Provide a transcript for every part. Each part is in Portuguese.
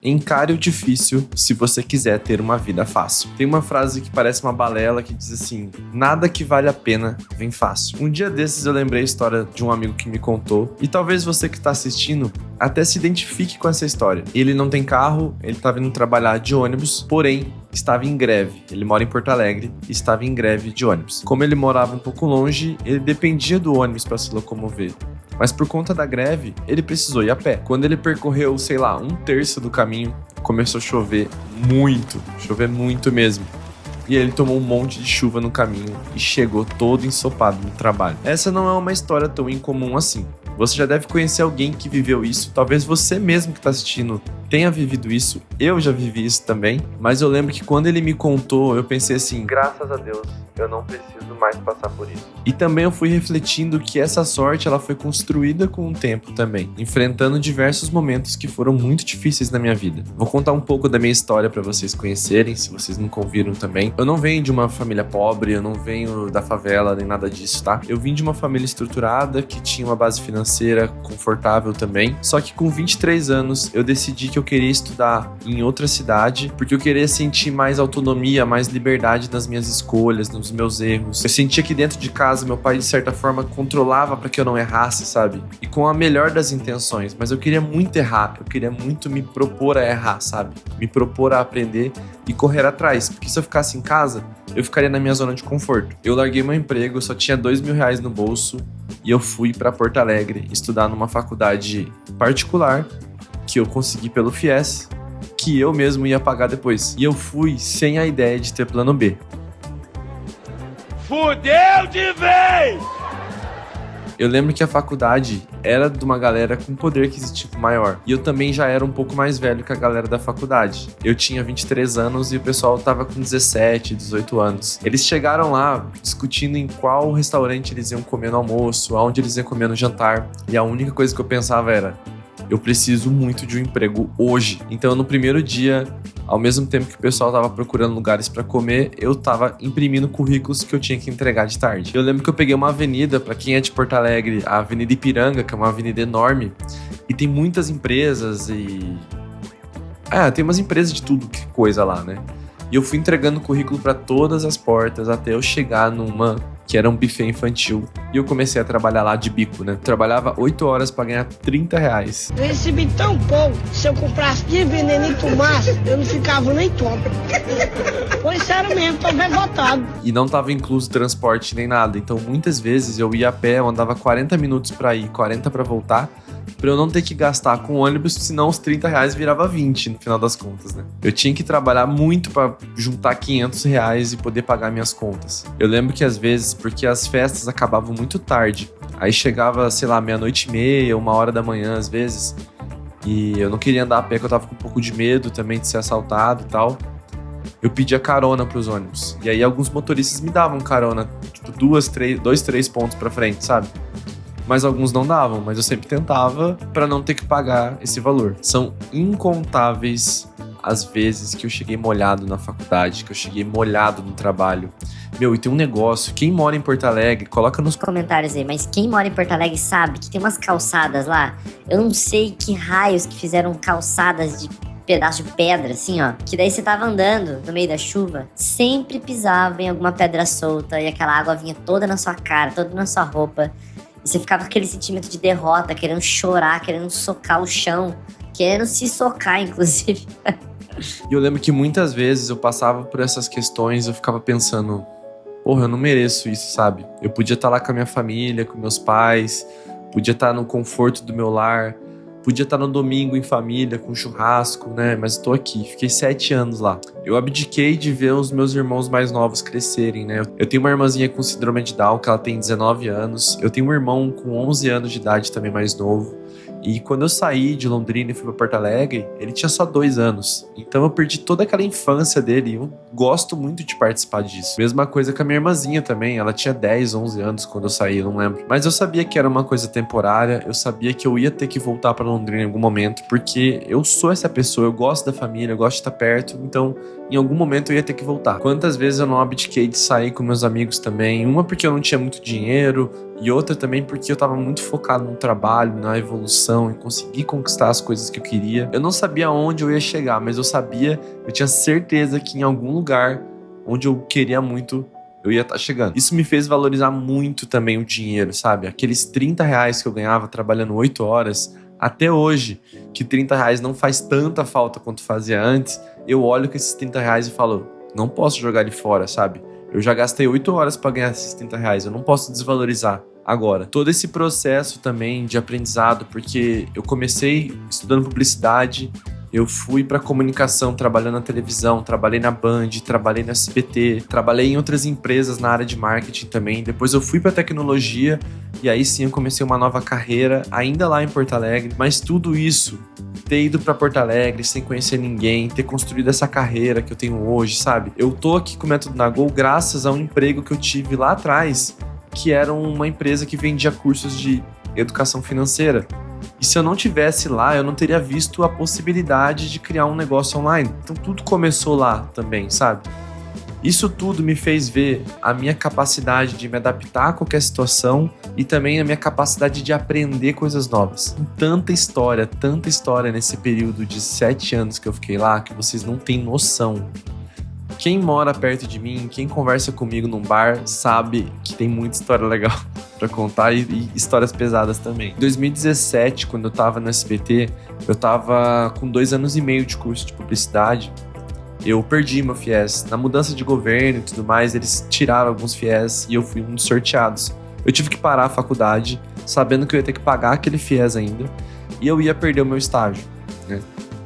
Encare o difícil se você quiser ter uma vida fácil. Tem uma frase que parece uma balela que diz assim: nada que vale a pena vem fácil. Um dia desses eu lembrei a história de um amigo que me contou, e talvez você que está assistindo até se identifique com essa história. Ele não tem carro, ele estava indo trabalhar de ônibus, porém estava em greve. Ele mora em Porto Alegre e estava em greve de ônibus. Como ele morava um pouco longe, ele dependia do ônibus para se locomover. Mas por conta da greve, ele precisou ir a pé. Quando ele percorreu, sei lá, 1/3 do caminho, começou a chover muito mesmo. E ele tomou um monte de chuva no caminho e chegou todo ensopado no trabalho. Essa não é uma história tão incomum assim. Você já deve conhecer alguém que viveu isso. Talvez você mesmo que está assistindo tenha vivido isso. Eu já vivi isso também. Mas eu lembro que quando ele me contou, eu pensei assim: graças a Deus, eu não preciso mais passar por isso. E também eu fui refletindo que essa sorte ela foi construída com o tempo também, enfrentando diversos momentos que foram muito difíceis na minha vida. Vou contar um pouco da minha história para vocês conhecerem, se vocês nunca ouviram também. Eu não venho de uma família pobre, eu não venho da favela, nem nada disso, tá? Eu vim de uma família estruturada, que tinha uma base financeira confortável também. Só que com 23 anos, eu decidi que eu queria estudar em outra cidade, porque eu queria sentir mais autonomia, mais liberdade nas minhas escolhas, nos meus erros. Eu sentia que dentro de casa, meu pai, de certa forma, controlava para que eu não errasse, sabe? E com a melhor das intenções, mas eu queria muito errar, eu queria muito me propor a errar, sabe? Me propor a aprender e correr atrás, porque se eu ficasse em casa, eu ficaria na minha zona de conforto. Eu larguei meu emprego, eu só tinha R$2.000 no bolso e eu fui para Porto Alegre estudar numa faculdade particular que eu consegui pelo FIES, que eu mesmo ia pagar depois. E eu fui sem a ideia de ter plano B. Fudeu de vez! Eu lembro que a faculdade era de uma galera com poder aquisitivo maior. E eu também já era um pouco mais velho que a galera da faculdade. Eu tinha 23 anos e o pessoal tava com 17, 18 anos. Eles chegaram lá discutindo em qual restaurante eles iam comer no almoço, aonde eles iam comer no jantar. E a única coisa que eu pensava era: eu preciso muito de um emprego hoje. Então, no primeiro dia, ao mesmo tempo que o pessoal tava procurando lugares para comer, eu tava imprimindo currículos que eu tinha que entregar de tarde. Eu lembro que eu peguei uma avenida, para quem é de Porto Alegre, a Avenida Ipiranga, que é uma avenida enorme, e tem muitas empresas e... tem umas empresas de tudo, que coisa lá, né? E eu fui entregando currículo para todas as portas até eu chegar numa que era um buffet infantil. E eu comecei a trabalhar lá de bico, né? Trabalhava 8 horas para ganhar R$30. Eu recebi tão pouco, se eu comprasse de veneno e tomasse, eu não ficava nem tonto. Pois sério mesmo, tô revoltado. E não tava incluso transporte nem nada. Então muitas vezes eu ia a pé, eu andava 40 minutos para ir, 40 para voltar, pra eu não ter que gastar com ônibus, senão os R$30 virava 20 no final das contas, né? Eu tinha que trabalhar muito para juntar R$500 e poder pagar minhas contas. Eu lembro que às vezes, porque as festas acabavam muito tarde, aí chegava, sei lá, 00:30, 1h da manhã às vezes, e eu não queria andar a pé, porque eu tava com um pouco de medo também de ser assaltado e tal. Eu pedia carona pros ônibus, e aí alguns motoristas me davam carona, tipo 2, 3 pontos pra frente, sabe? Mas alguns não davam, mas eu sempre tentava para não ter que pagar esse valor. São incontáveis as vezes que eu cheguei molhado na faculdade, que eu cheguei molhado no trabalho. Meu, e tem um negócio, quem mora em Porto Alegre, coloca nos comentários aí, mas quem mora em Porto Alegre sabe que tem umas calçadas lá, eu não sei que raios que fizeram calçadas de pedaço de pedra, assim, ó, que daí você tava andando no meio da chuva, sempre pisava em alguma pedra solta e aquela água vinha toda na sua cara, toda na sua roupa. E você ficava com aquele sentimento de derrota, querendo chorar, querendo socar o chão, querendo se socar, inclusive. E eu lembro que muitas vezes eu passava por essas questões e eu ficava pensando: porra, eu não mereço isso, sabe? Eu podia estar lá com a minha família, com meus pais, podia estar no conforto do meu lar, podia estar no domingo em família, com churrasco, né? Mas tô aqui, fiquei 7 anos lá. Eu abdiquei de ver os meus irmãos mais novos crescerem, né? Eu tenho uma irmãzinha com síndrome de Down, que ela tem 19 anos. Eu tenho um irmão com 11 anos de idade também, mais novo. E quando eu saí de Londrina e fui pra Porto Alegre, ele tinha só 2 anos. Então eu perdi toda aquela infância dele. Eu gosto muito de participar disso. Mesma coisa com a minha irmãzinha também. Ela tinha 10, 11 anos quando eu saí, eu não lembro. Mas eu sabia que era uma coisa temporária. Eu sabia que eu ia ter que voltar pra Londrina em algum momento, porque eu sou essa pessoa. Eu gosto da família, eu gosto de estar perto. Então, em algum momento eu ia ter que voltar. Quantas vezes eu não abdiquei de sair com meus amigos também. Uma porque eu não tinha muito dinheiro, E outra também porque eu tava muito focado no trabalho, na evolução, em conseguir conquistar as coisas que eu queria. Eu não sabia onde eu ia chegar, mas eu tinha certeza que em algum lugar onde eu queria muito, eu ia estar chegando. Isso me fez valorizar muito também o dinheiro, sabe? Aqueles 30 reais que eu ganhava trabalhando 8 horas, até hoje, que 30 reais não faz tanta falta quanto fazia antes, eu olho com esses 30 reais e falo, não posso jogar ele fora, sabe? Eu já gastei 8 horas para ganhar esses 30 reais, eu não posso desvalorizar agora. Todo esse processo também de aprendizado, porque eu comecei estudando publicidade, eu fui para comunicação, trabalhando na televisão, trabalhei na Band, trabalhei na SBT, trabalhei em outras empresas na área de marketing também. Depois eu fui para tecnologia e aí sim eu comecei uma nova carreira, ainda lá em Porto Alegre. Mas tudo isso, ter ido para Porto Alegre sem conhecer ninguém, ter construído essa carreira que eu tenho hoje, sabe? Eu tô aqui com o Método Nagol graças a um emprego que eu tive lá atrás, que era uma empresa que vendia cursos de educação financeira. E se eu não tivesse lá, eu não teria visto a possibilidade de criar um negócio online. Então tudo começou lá também, sabe? Isso tudo me fez ver a minha capacidade de me adaptar a qualquer situação e também a minha capacidade de aprender coisas novas. Tanta história nesse período de 7 anos que eu fiquei lá, que vocês não têm noção. Quem mora perto de mim, quem conversa comigo num bar, sabe que tem muita história legal pra contar e histórias pesadas também. Em 2017, quando eu tava no SBT, eu tava com 2 anos e meio de curso de publicidade. Eu perdi meu FIES. Na mudança de governo e tudo mais, eles tiraram alguns FIES e eu fui um dos sorteados. Eu tive que parar a faculdade, sabendo que eu ia ter que pagar aquele FIES ainda, e eu ia perder o meu estágio, né?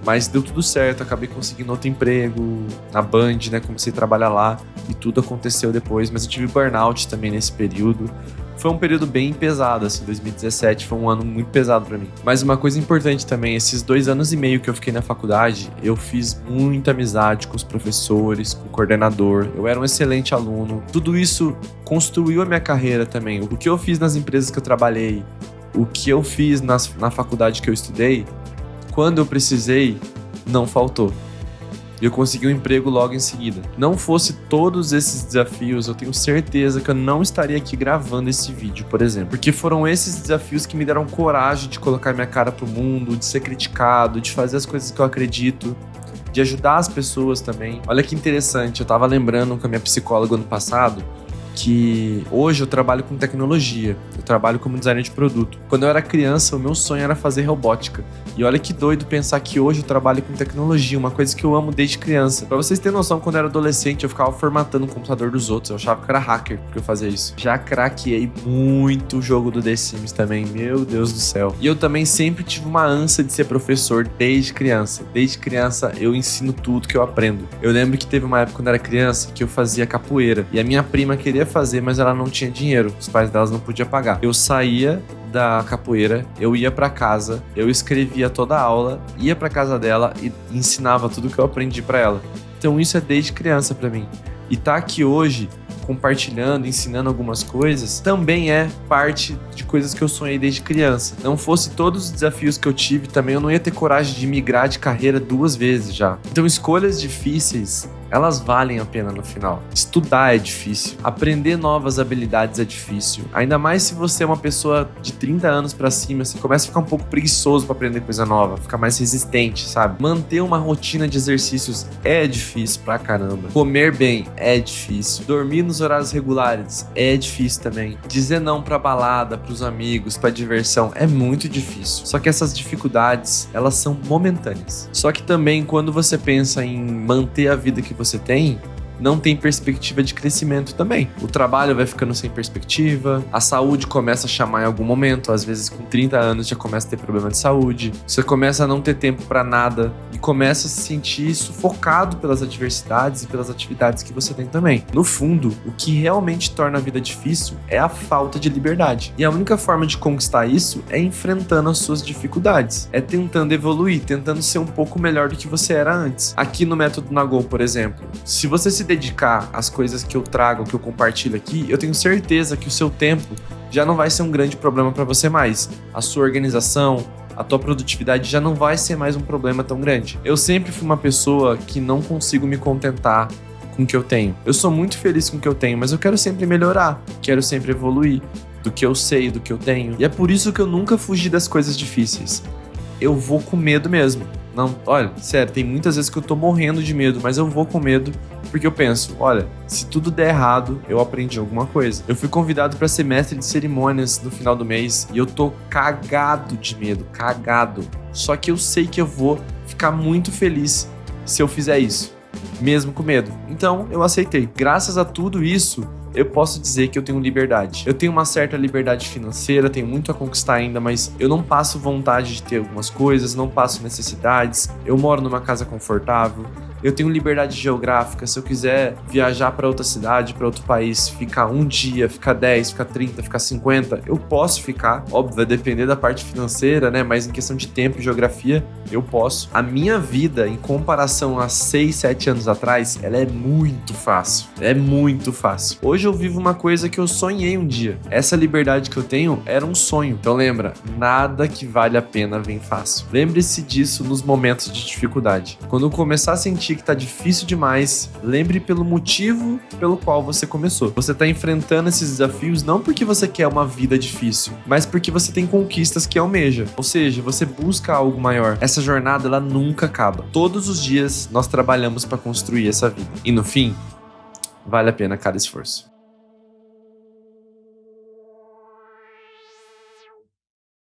Mas deu tudo certo, acabei conseguindo outro emprego na Band, né? Comecei a trabalhar lá e tudo aconteceu depois, mas eu tive burnout também nesse período. Foi um período bem pesado, assim, 2017 foi um ano muito pesado pra mim. Mas uma coisa importante também, esses 2 anos e meio que eu fiquei na faculdade, eu fiz muita amizade com os professores, com o coordenador, eu era um excelente aluno. Tudo isso construiu a minha carreira também. O que eu fiz nas empresas que eu trabalhei, o que eu fiz na faculdade que eu estudei, quando eu precisei, não faltou. E eu consegui um emprego logo em seguida. Não fosse todos esses desafios, eu tenho certeza que eu não estaria aqui gravando esse vídeo, por exemplo. Porque foram esses desafios que me deram coragem de colocar minha cara pro mundo, de ser criticado, de fazer as coisas que eu acredito, de ajudar as pessoas também. Olha que interessante, eu tava lembrando com a minha psicóloga ano passado, que hoje eu trabalho com tecnologia, eu trabalho como designer de produto. Quando eu era criança, o meu sonho era fazer robótica. E olha que doido pensar que hoje eu trabalho com tecnologia, uma coisa que eu amo desde criança. Pra vocês terem noção, quando eu era adolescente, eu ficava formatando o computador dos outros. Eu achava que eu era hacker porque eu fazia isso. Já craqueei muito o jogo do The Sims também, meu Deus do céu. E eu também sempre tive uma ânsia de ser professor desde criança. Desde criança eu ensino tudo que eu aprendo. Eu lembro que teve uma época quando eu era criança que eu fazia capoeira. E a minha prima queria fazer, mas ela não tinha dinheiro. Os pais delas não podiam pagar. Eu saía da capoeira, eu ia pra casa, eu escrevia toda a aula, ia pra casa dela e ensinava tudo que eu aprendi pra ela. Então isso é desde criança pra mim. E tá aqui hoje, compartilhando, ensinando algumas coisas, também é parte de coisas que eu sonhei desde criança. Não fosse todos os desafios que eu tive, também eu não ia ter coragem de migrar de carreira 2 vezes já. Então escolhas difíceis, elas valem a pena no final. Estudar é difícil, aprender novas habilidades é difícil. Ainda mais se você é uma pessoa de 30 anos pra cima, você começa a ficar um pouco preguiçoso pra aprender coisa nova, ficar mais resistente, sabe? Manter uma rotina de exercícios é difícil pra caramba. Comer bem é difícil. Dormir nos horários regulares é difícil também. Dizer não pra balada, pros amigos, pra diversão é muito difícil. Só que essas dificuldades, elas são momentâneas. Só que também quando você pensa em manter a vida que você tem, não tem perspectiva de crescimento também. O trabalho vai ficando sem perspectiva, a saúde começa a chamar em algum momento, às vezes com 30 anos já começa a ter problema de saúde, você começa a não ter tempo pra nada e começa a se sentir sufocado pelas adversidades e pelas atividades que você tem também. No fundo, o que realmente torna a vida difícil é a falta de liberdade. E a única forma de conquistar isso é enfrentando as suas dificuldades, é tentando evoluir, tentando ser um pouco melhor do que você era antes. Aqui no Método Nagol, por exemplo, se você se dedicar às coisas que eu trago, que eu compartilho aqui, eu tenho certeza que o seu tempo já não vai ser um grande problema para você mais. A sua organização, a tua produtividade já não vai ser mais um problema tão grande. Eu sempre fui uma pessoa que não consigo me contentar com o que eu tenho. Eu sou muito feliz com o que eu tenho, mas eu quero sempre melhorar, quero sempre evoluir. do que eu sei, do que eu tenho. E é por isso que eu nunca fugi das coisas difíceis. Eu vou com medo mesmo. Não, olha, sério, tem muitas vezes que eu tô morrendo de medo, mas eu vou com medo porque eu penso, olha, se tudo der errado, eu aprendi alguma coisa. Eu fui convidado para ser mestre de cerimônias no final do mês e eu tô cagado de medo, cagado. Só que eu sei que eu vou ficar muito feliz se eu fizer isso, mesmo com medo. Então, eu aceitei. Graças a tudo isso, eu posso dizer que eu tenho liberdade. Eu tenho uma certa liberdade financeira, tenho muito a conquistar ainda, mas eu não passo vontade de ter algumas coisas, não passo necessidades. Eu moro numa casa confortável. Eu tenho liberdade geográfica. Se eu quiser viajar para outra cidade, para outro país, ficar um dia, ficar 10, ficar 30, ficar 50, eu posso ficar. Óbvio, vai depender da parte financeira, né? Mas em questão de tempo e geografia, eu posso. A minha vida, em comparação a 6, 7 anos atrás, ela é muito fácil. É muito fácil. Hoje eu vivo uma coisa que eu sonhei um dia. Essa liberdade que eu tenho era um sonho. Então lembra, nada que vale a pena vem fácil. Lembre-se disso nos momentos de dificuldade. Quando eu começar a sentir que tá difícil demais, lembre pelo motivo pelo qual você começou. Você tá enfrentando esses desafios não porque você quer uma vida difícil, mas porque você tem conquistas que almeja. Ou seja, você busca algo maior. Essa jornada, ela nunca acaba. Todos os dias nós trabalhamos para construir essa vida. E no fim, vale a pena cada esforço.